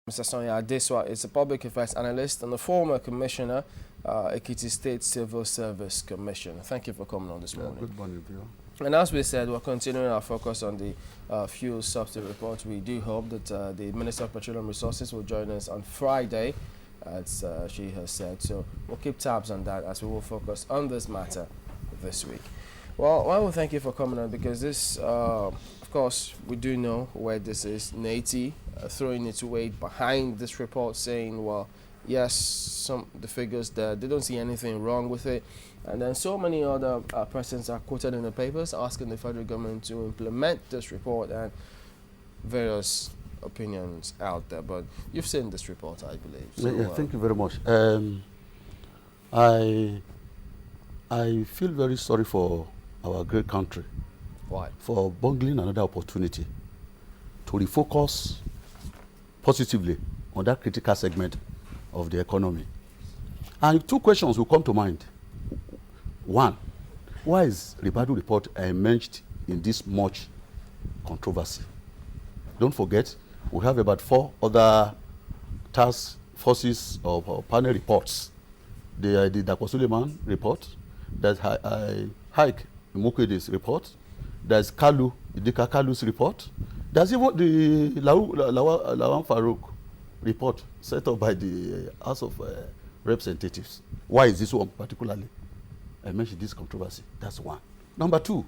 Mr. Sanya Adesua is a public affairs analyst and a former commissioner, Ekiti State Civil Service Commission. Thank you for coming on this morning. Good morning, Bill. And as we said, we're continuing our focus on the fuel subsidy report. We do hope that the Minister of Petroleum Resources will join us on Friday, as she has said. So we'll keep tabs on that as we will focus on this matter this week. Well, I will thank you for coming on, because this, of course, we do know where this is. Nati throwing its weight behind this report, saying, well, yes, the figures there, they don't see anything wrong with it. And then so many other persons are quoted in the papers asking the federal government to implement this report, and various opinions out there. But you've seen this report, I believe. So, Yeah, thank you very much. I feel very sorry for our great country. Why? For bungling another opportunity to refocus positively on that critical segment of the economy. And two questions will come to mind. One, why is Ribadu report emerged in this much controversy? Don't forget, we have about 4 other task forces or panel reports. The Dr. Suleiman report, there's Haik Mukwede's report, there's Idika Kalu's report, there's even the Lawan Farouk report set up by the House of Representatives. Why is this one particularly? I mentioned this controversy. That's one. Number two,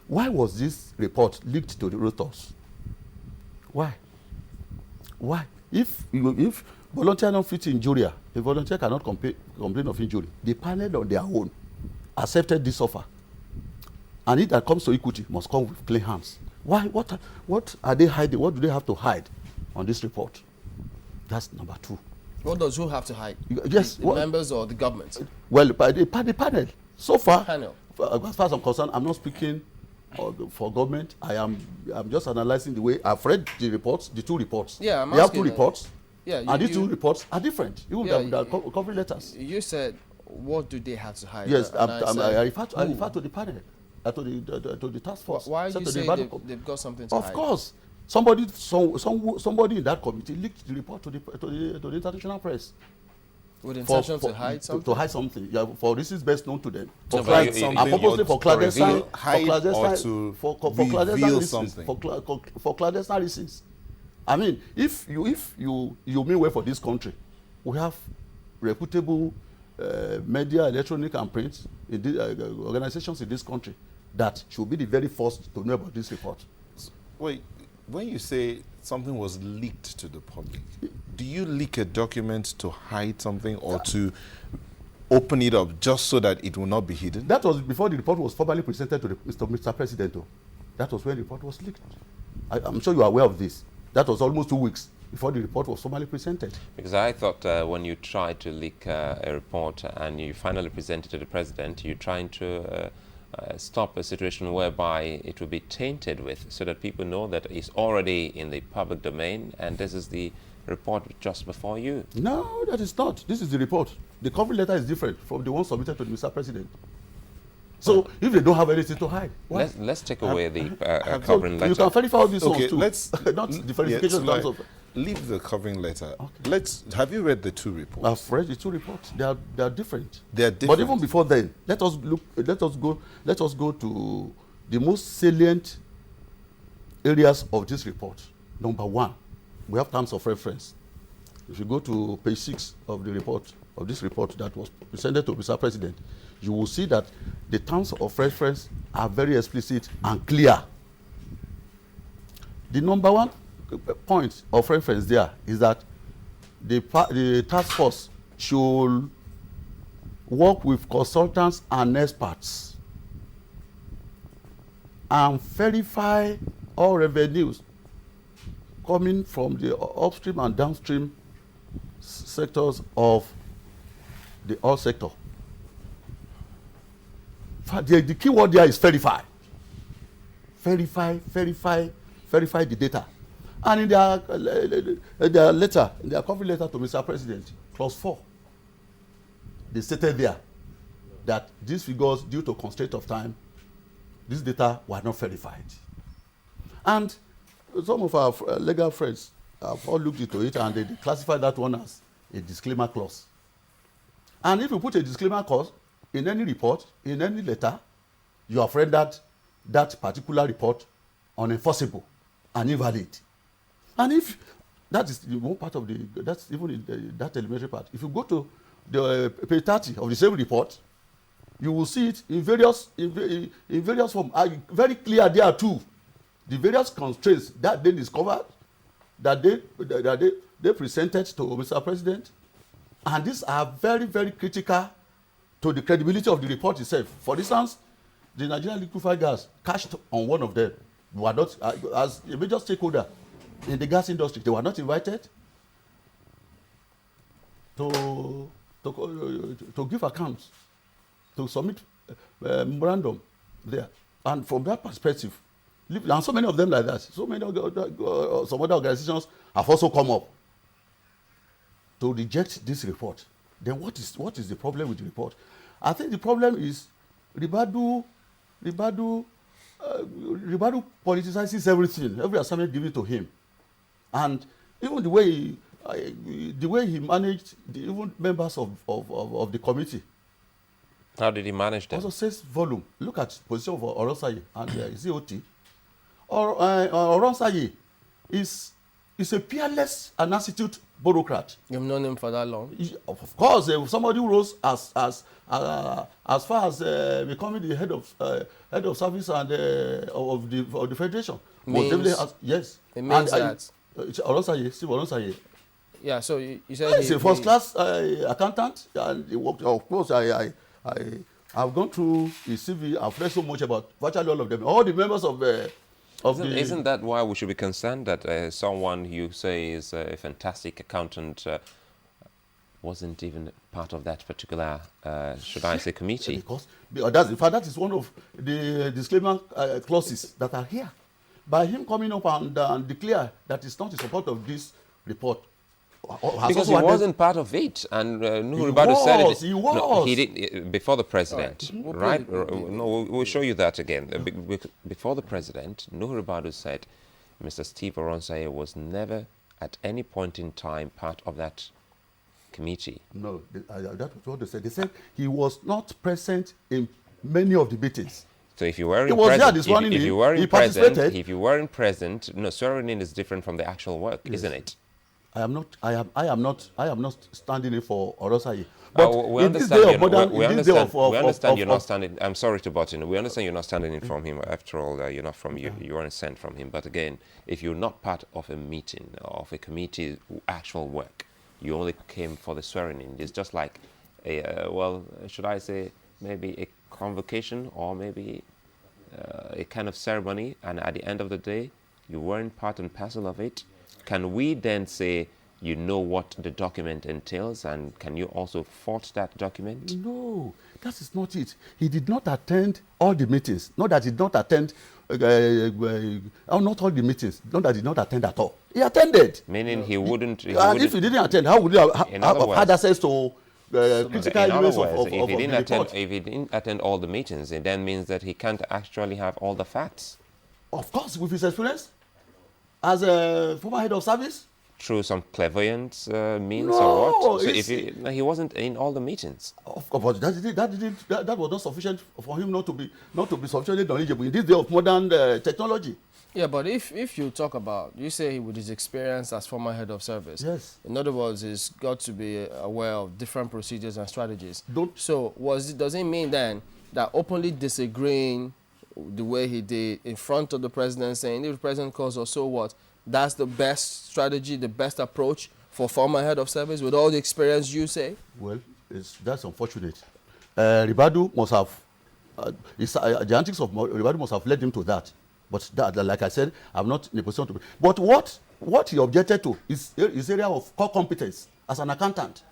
why was this report leaked to the Reuters? Why? Why? If volunteer don't fit injury, a volunteer cannot complain of injury. The panel on their own accepted this offer. And it that comes to equity must come with clean hands. Why? What are they hiding? What do they have to hide on this report? That's number two. What does who have to hide? Yes. The members or the government? Well, by the panel. So far, Panel. As far as I'm concerned, I'm not speaking for government. I'm just analyzing the way I've read the reports, the two reports. Yeah, I'm they have asking, two reports. Yeah, and these two reports are different. Even the covering letters. You said, what do they have to hide? Yes, I refer to the panel, to the task force. Why are you saying they've got something to hide? Of course, somebody in that committee leaked the report to the international press. With intention to hide something? To hide something, yeah, for reasons best known to them. So And purposely for clandestine reasons. I mean, if you mean well for this country, we have reputable media, electronic and print organizations in this country that should be the very first to know about this report. Wait, when you say something was leaked to the public, do you leak a document to hide something or to open it up just so that it will not be hidden? That was before the report was formally presented to Mr. President. That was when the report was leaked. I'm sure you are aware of this. That was almost 2 weeks before the report was formally presented. Because I thought when you tried to leak a report and you finally presented to the president, you're trying to stop a situation whereby it will be tainted with, so that people know that it's already in the public domain and this is the report just before you. No, that is not. This is the report. The cover letter is different from the one submitted to the Mr. President. So if they don't have anything to hide, why? Let's take away the covering letter. You can verify all these ones too. Let's not the verification terms of. Leave the covering letter. Okay. Have you read the two reports? I've read the two reports. They are different. They are different. But even before then, let us go to the most salient areas of this report. Number one, we have terms of reference. If you go to page 6 of the report, of this report that was presented to Mr. President, you will see that the terms of reference are very explicit and clear. The number one point of reference there is that the task force should work with consultants and experts and verify all revenues coming from the upstream and downstream sectors of the oil sector. The key word there is verify. Verify the data. And in their letter, in their cover letter to Mr. President, clause 4, they stated there that these figures, due to constraint of time, this data were not verified. And some of our legal friends I've all looked into it, and they classify that one as a disclaimer clause. And if you put a disclaimer clause in any report, in any letter, you have rendered that particular report unenforceable and invalid. And if that is the one part of the, that's even in that elementary part. If you go to the page 30 of the same report, you will see it in various forms. Very clear there too. The various constraints that they discovered, that they presented to Mr. President, and these are very, very critical to the credibility of the report itself. For instance, the Nigerian liquefied gas cashed on one of them. They were not, as a major stakeholder in the gas industry, they were not invited to give accounts, to submit memorandum there. And from that perspective, and so many of them like that, so many some other organizations have also come up to reject this report. Then what is the problem with the report? I think the problem is Ribadu politicizes everything, every assignment given to him, and even the way he managed even members of the committee. How did he manage them? Also says volume. Look at position of Oronsaye and COT. Oronsaye is a peerless and astute bureaucrat. You've known him for that long? Of course, somebody who rose as far as becoming the head of service and of the federation. Yes. It means that. Oronsaye. Yeah. So you said he's a first class accountant, and he worked. Of course, I've gone through his CV. I've read so much about virtually all of them. All the members of Isn't that why we should be concerned that someone you say is a fantastic accountant wasn't even part of that particular, should I say, committee? Because that is one of the disclaimer clauses that are here. By him coming up and declare that he's not in support of this report. Because he wasn't part of it, and Ribadu said it. He was. No, he did before the president, right? No, we'll show you that again. Before the president, Ribadu said Mr. Steve Oronsaye was never at any point in time part of that committee. No, that's what they said. They said he was not present in many of the meetings. So if you were present, if you weren't present, no, swearing in is different from the actual work, yes. Isn't it? I am not standing in for Oronsaye. But we understand you're not standing. I'm sorry to butt in. We understand you're not standing in from him. After all, you're not from you weren't sent from him. But again, if you're not part of a meeting or of a committee actual work, you only came for the swearing in. It's just like should I say maybe a convocation or maybe a kind of ceremony, and at the end of the day, you weren't part and parcel of it. Can we then say you know what the document entails, and can you also forge that document? No, that is not it. He did not attend all the meetings. Not that he did not attend, not all the meetings. Not that he did not attend at all. He attended. Meaning he wouldn't. And if he didn't attend, how would he have had access to critical elements of the report? If he didn't attend all the meetings, it then means that he can't actually have all the facts. Of course, with his experience as a former head of service. Through some clairvoyance means or what? So if he wasn't in all the meetings. Of course, that was not sufficient for him not to be sufficiently knowledgeable in this day of modern technology. Yeah, but if you talk about, you say with his experience as former head of service. Yes. In other words, he's got to be aware of different procedures and strategies. So does it mean then that openly disagreeing the way he did in front of the president, saying if the president calls or so what, that's the best strategy, the best approach for former head of service with all the experience you say? Well, that's unfortunate. Ribadu must have, the antics of Ribadu must have led him to that. But that, like I said, I'm not in a position to. But what he objected to is his area of core competence as an accountant.